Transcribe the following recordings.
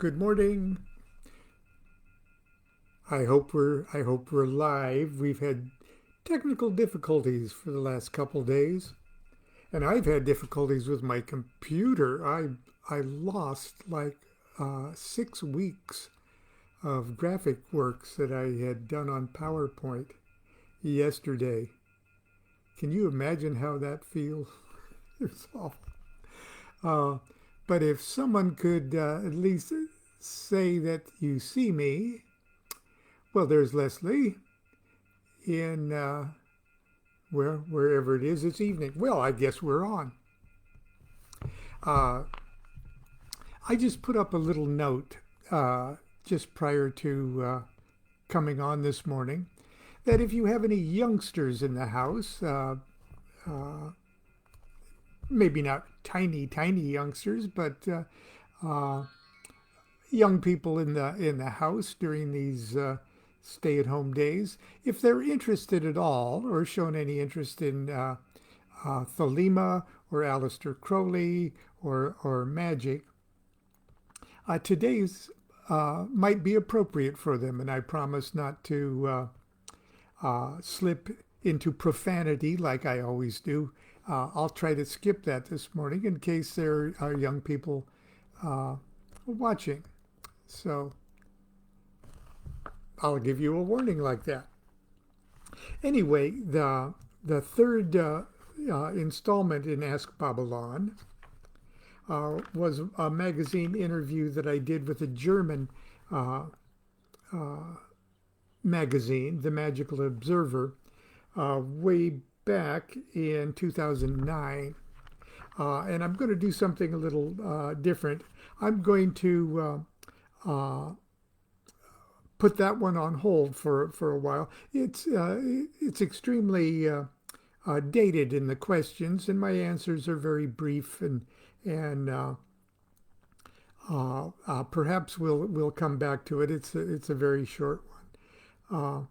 Good morning. I hope we're live. We've had technical difficulties for the last couple days, and I've had difficulties with my computer. I lost like 6 weeks of graphic works that I had done on PowerPoint yesterday. Can you imagine how that feels? It's awful. Uh, but if someone could at least say that you see me, well, there's Leslie in wherever it is. It's evening. Well, I guess we're on. Uh, I just put up a little note just prior to coming on this morning that if you have any youngsters in the house, uh, maybe not tiny youngsters, but uh, young people in the house during these stay-at-home days, if they're interested at all or shown any interest in Thelema or Aleister Crowley or magic, today's might be appropriate for them, and I promise not to slip into profanity like I always do. I'll try to skip that this morning in case there are young people watching. So I'll give you a warning like that. Anyway, the third installment in Ask Babylon was a magazine interview that I did with a German uh, uh, magazine, The Magical Observer, way back in 2009. And I'm going to do something a little different. I'm going to put that one on hold for a while. It's extremely dated in the questions, and my answers are very brief, and perhaps we'll come back to it. It's a very short one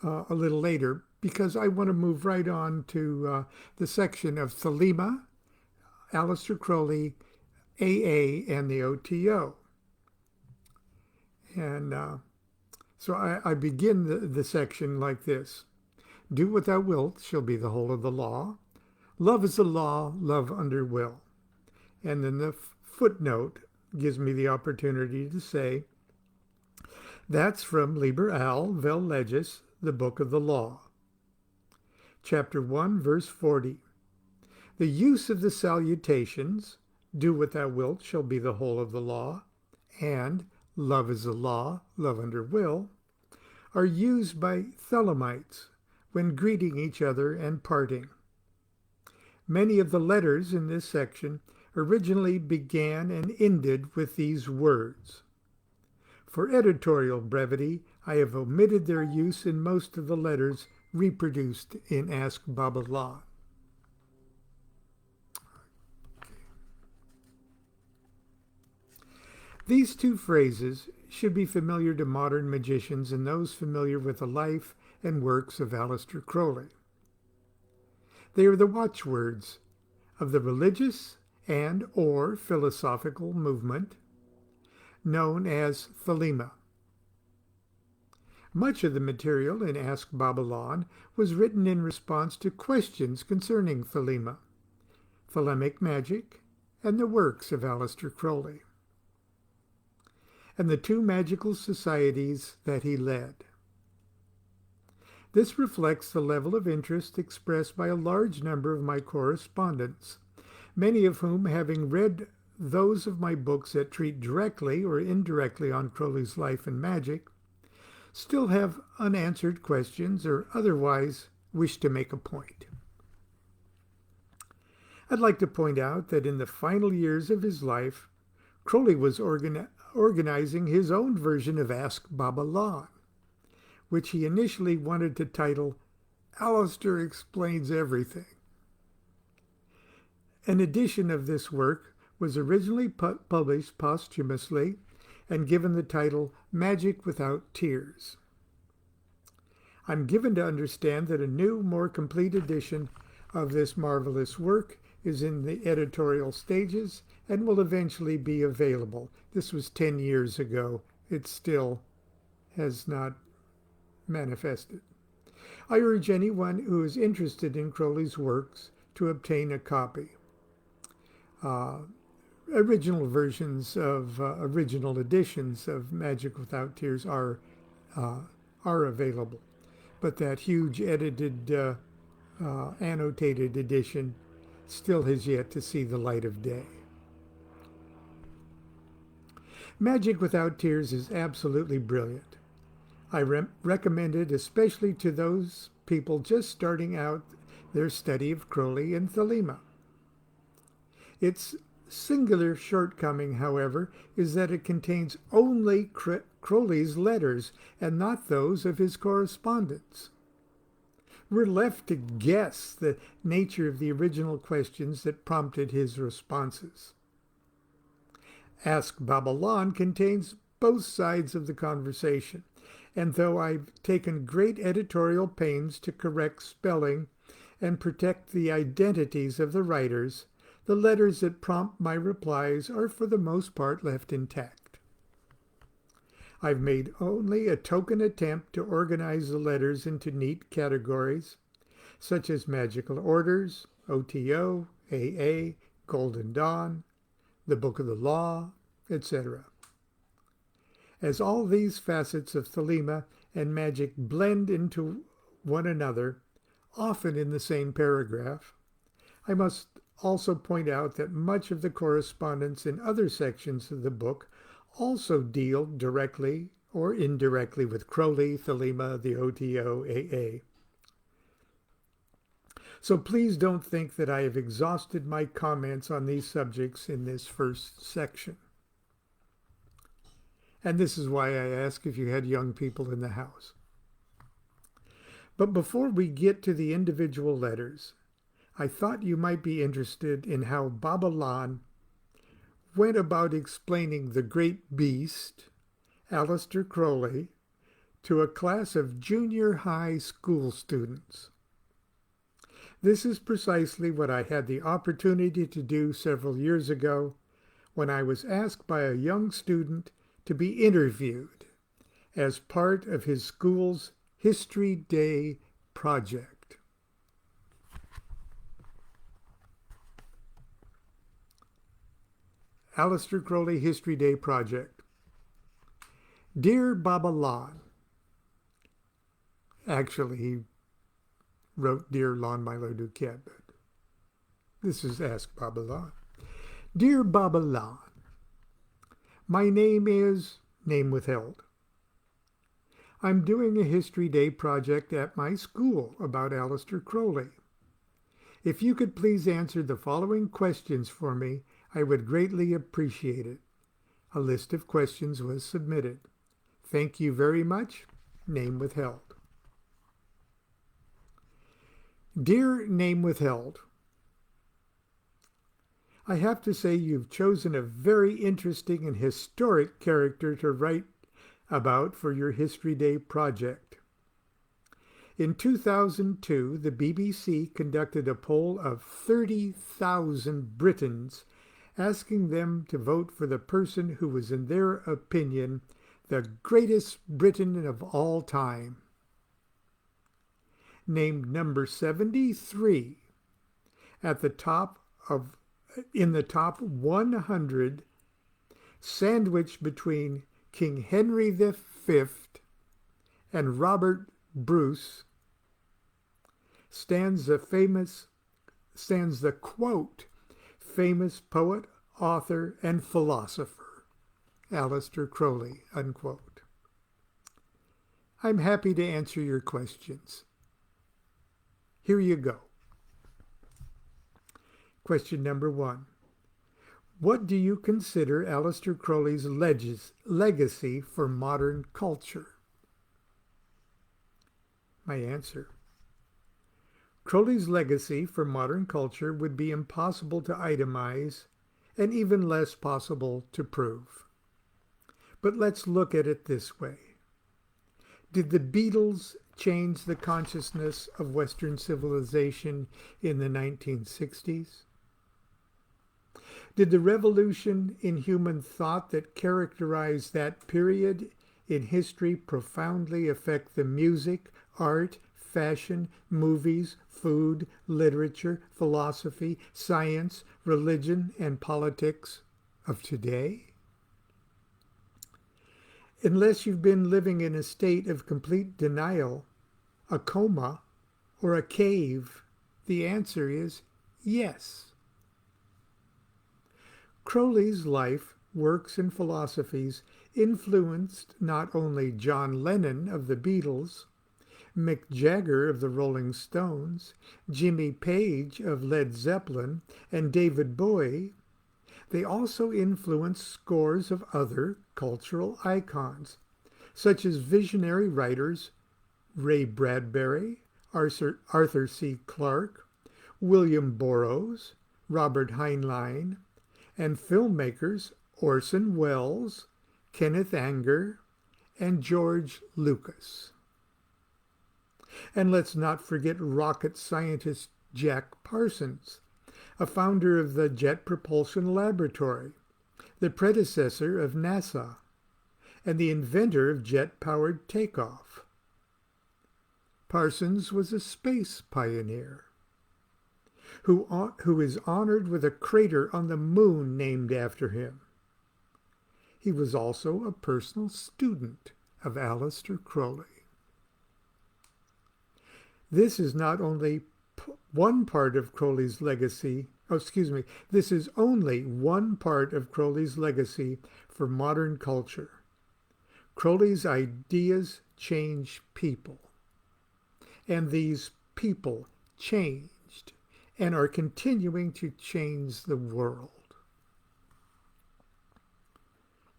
a little later because I want to move right on to the section of Thelema, Aleister Crowley, AA, and the OTO. And so I begin the section like this. Do what thou wilt shall be the whole of the law. Love is the law, love under will. And then the footnote gives me the opportunity to say, that's from Liber Al Vel Legis, the Book of the Law. Chapter 1, verse 40. The use of the salutations, do what thou wilt shall be the whole of the law, and love is the law, love under will, are used by Thelemites when greeting each other and parting. Many of the letters in this section originally began and ended with these words. For editorial brevity, I have omitted their use in most of the letters reproduced in Ask Babylon. These two phrases should be familiar to modern magicians and those familiar with the life and works of Aleister Crowley. They are the watchwords of the religious and or philosophical movement known as Thelema. Much of the material in Ask Babylon was written in response to questions concerning Thelema, Thelemic magic, and the works of Aleister Crowley, and the two magical societies that he led. This reflects the level of interest expressed by a large number of my correspondents, many of whom, having read those of my books that treat directly or indirectly on Crowley's life and magic, still have unanswered questions or otherwise wish to make a point. I'd like to point out that in the final years of his life, Crowley was organizing his own version of Ask Babylon, which he initially wanted to title Aleister Explains Everything. An edition of this work was originally published posthumously and given the title Magic Without Tears. I'm given to understand that a new, more complete edition of this marvelous work is in the editorial stages and will eventually be available. This was 10 years ago. It still has not manifested. I urge anyone who is interested in Crowley's works to obtain a copy. Original versions of original editions of Magic Without Tears are available, but that huge edited annotated edition still has yet to see the light of day. Magic Without Tears is absolutely brilliant. I recommend it especially to those people just starting out their study of Crowley and Thelema. Its singular shortcoming, however, is that it contains only Crowley's letters and not those of his correspondence. We're left to guess the nature of the original questions that prompted his responses. Ask Babylon contains both sides of the conversation, and though I've taken great editorial pains to correct spelling and protect the identities of the writers, the letters that prompt my replies are for the most part left intact. I've made only a token attempt to organize the letters into neat categories, such as magical orders, OTO, AA, Golden Dawn, the Book of the Law, etc. As all these facets of Thelema and magic blend into one another, often in the same paragraph, I must also point out that much of the correspondence in other sections of the book also deal directly or indirectly with Crowley, Thelema, the OTO, AA. So please don't think that I have exhausted my comments on these subjects in this first section. And this is why I ask if you had young people in the house. But before we get to the individual letters, I thought you might be interested in how Babylon went about explaining the great beast, Aleister Crowley, to a class of junior high school students. This is precisely what I had the opportunity to do several years ago when I was asked by a young student to be interviewed as part of his school's History Day project. Aleister Crowley History Day project. Dear Babylon. Actually, he wrote Dear Lon Milo DuQuette, but this is Ask Babylon. Dear Babylon, my name is name withheld. I'm doing a History Day project at my school about Aleister Crowley. If you could please answer the following questions for me, I would greatly appreciate it. A list of questions was submitted. Thank you very much. Name withheld. Dear Name Withheld, I have to say you've chosen a very interesting and historic character to write about for your History Day project. In 2002, the BBC conducted a poll of 30,000 Britons, asking them to vote for the person who was, in their opinion, the greatest Briton of all time. Named number 73 in the top 100, sandwiched between King Henry V and Robert Bruce, stands the quote, famous poet, author, and philosopher, Aleister Crowley, unquote. I'm happy to answer your questions. Here you go. Question number 1. What do you consider Aleister Crowley's legacy for modern culture? My answer. Crowley's legacy for modern culture would be impossible to itemize and even less possible to prove. But let's look at it this way. Did the Beatles change the consciousness of Western civilization in the 1960s? Did the revolution in human thought that characterized that period in history profoundly affect the music, art, fashion, movies, food, literature, philosophy, science, religion, and politics of today? Unless you've been living in a state of complete denial, a coma, or a cave, the answer is yes. Crowley's life, works, and philosophies influenced not only John Lennon of the Beatles, Mick Jagger of the Rolling Stones, Jimmy Page of Led Zeppelin, and David Bowie, they also influenced scores of other cultural icons, such as visionary writers Ray Bradbury, Arthur C. Clarke, William Burroughs, Robert Heinlein, and filmmakers Orson Welles, Kenneth Anger, and George Lucas. And let's not forget rocket scientist Jack Parsons, a founder of the Jet Propulsion Laboratory, the predecessor of NASA, and the inventor of jet-powered takeoff. Parsons was a space pioneer who is honored with a crater on the moon named after him. He was also a personal student of Aleister Crowley. This is not only one part of Crowley's legacy, this is only one part of Crowley's legacy for modern culture. Crowley's ideas change people, and these people changed and are continuing to change the world.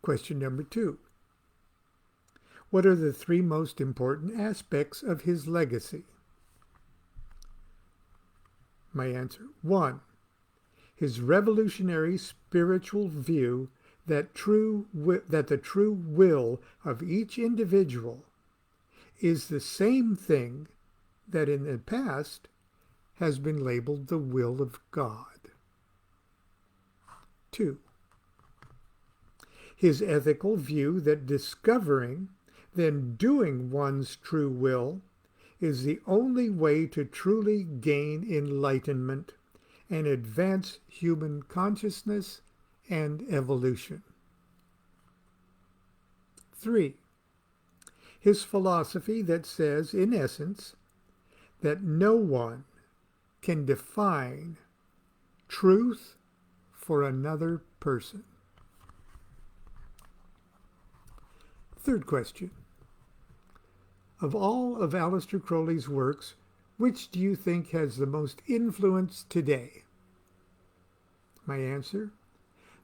Question number 2. What are the 3 most important aspects of his legacy? My answer: 1. His revolutionary spiritual view that the true will of each individual is the same thing that in the past has been labeled the will of God. 2. His ethical view that discovering, then doing one's true will is the only way to truly gain enlightenment and advance human consciousness and evolution. 3. His philosophy that says, in essence, that no one can define truth for another person. Third question. Of all of Aleister Crowley's works, which do you think has the most influence today? My answer: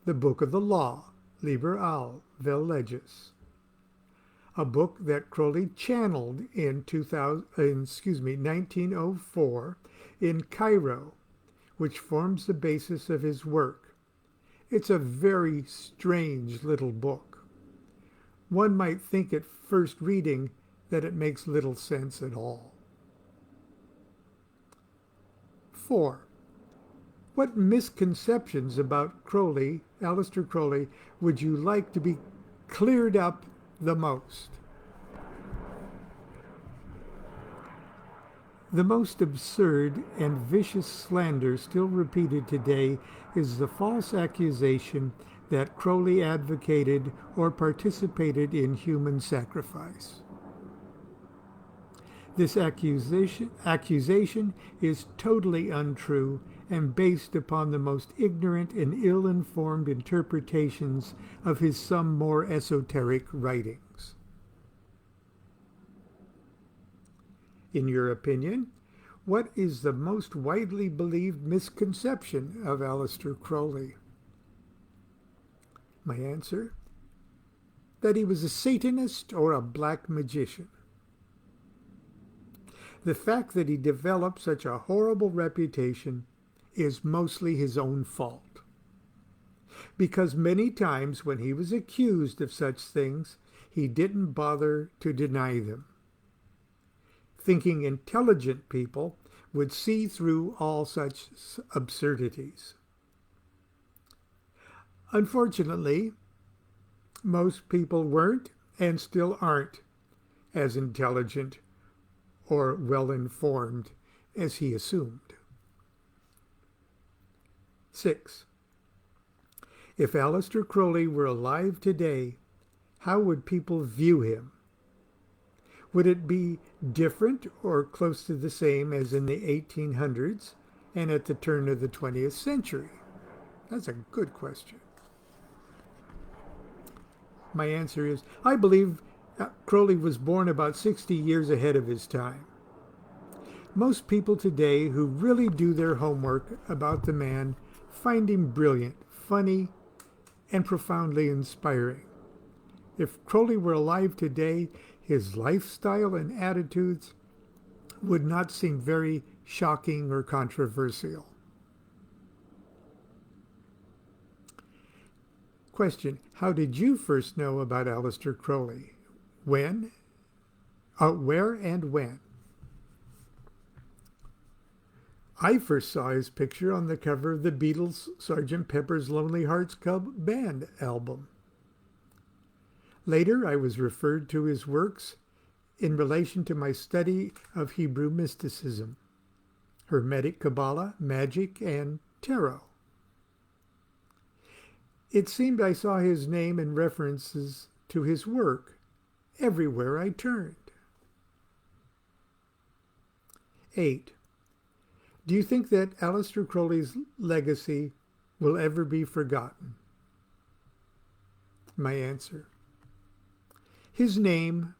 The Book of the Law, Liber Al Vel Legis, a book that Crowley channeled in 1904 in Cairo, which forms the basis of his work. It's a very strange little book. One might think at first reading that it makes little sense at all. 4. What misconceptions about Aleister Crowley, would you like to be cleared up the most? The most absurd and vicious slander still repeated today is the false accusation that Crowley advocated or participated in human sacrifice. This accusation is totally untrue and based upon the most ignorant and ill-informed interpretations of his some more esoteric writings. In your opinion, what is the most widely believed misconception of Aleister Crowley? My answer: that he was a Satanist or a black magician. The fact that he developed such a horrible reputation is mostly his own fault, because many times when he was accused of such things, he didn't bother to deny them, thinking intelligent people would see through all such absurdities. Unfortunately, most people weren't and still aren't as intelligent or well-informed as he assumed. 6. If Aleister Crowley were alive today, how would people view him? Would it be different or close to the same as in the 1800s and at the turn of the 20th century? That's a good question. My answer is, I believe Crowley was born about 60 years ahead of his time. Most people today who really do their homework about the man find him brilliant, funny, and profoundly inspiring. If Crowley were alive today, his lifestyle and attitudes would not seem very shocking or controversial. Question: how did you first know about Aleister Crowley? When? Where and when? I first saw his picture on the cover of the Beatles' Sgt. Pepper's Lonely Hearts Club Band album. Later, I was referred to his works in relation to my study of Hebrew mysticism, Hermetic Kabbalah, magic, and tarot. It seemed I saw his name and references to his work everywhere I turned. 8. Do you think that Aleister Crowley's legacy will ever be forgotten? My answer: his name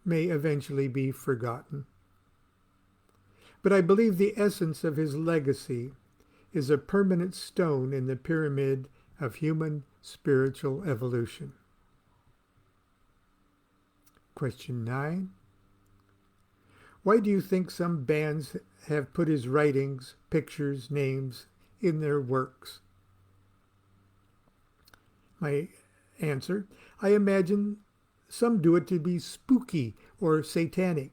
may eventually be forgotten. But I believe the essence of his legacy is a permanent stone in the pyramid of human spiritual evolution. Question 9. Why do you think some bands have put his writings, pictures, names in their works? My answer: I imagine some do it to be spooky or satanic,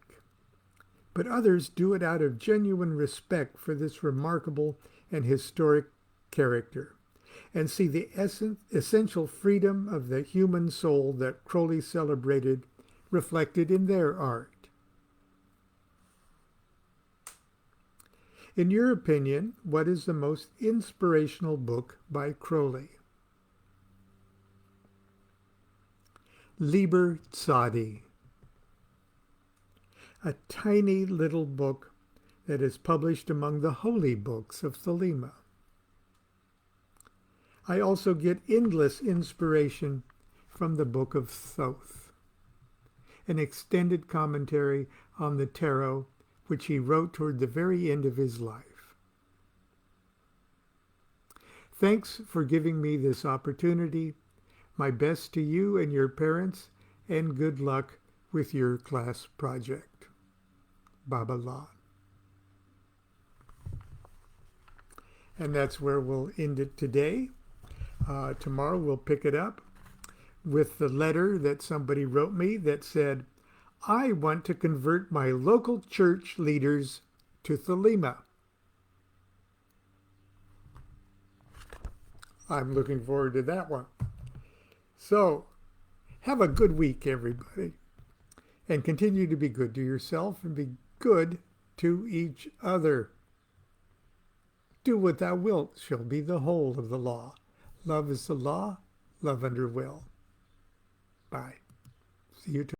but others do it out of genuine respect for this remarkable and historic character, and see the essential freedom of the human soul that Crowley celebrated reflected in their art. In your opinion, what is the most inspirational book by Crowley? Liber Tzadi, a tiny little book that is published among the holy books of Thelema. I also get endless inspiration from the Book of Thoth, an extended commentary on the tarot which he wrote toward the very end of his life. Thanks for giving me this opportunity. My best to you and your parents, and good luck with your class project. Baba Lon. And that's where we'll end it today. Tomorrow we'll pick it up with the letter that somebody wrote me that said, I want to convert my local church leaders to Thelema. I'm looking forward to that one. So, have a good week, everybody, and continue to be good to yourself and be good to each other. Do what thou wilt shall be the whole of the law. Love is the law, love under will. Bye. See you tomorrow.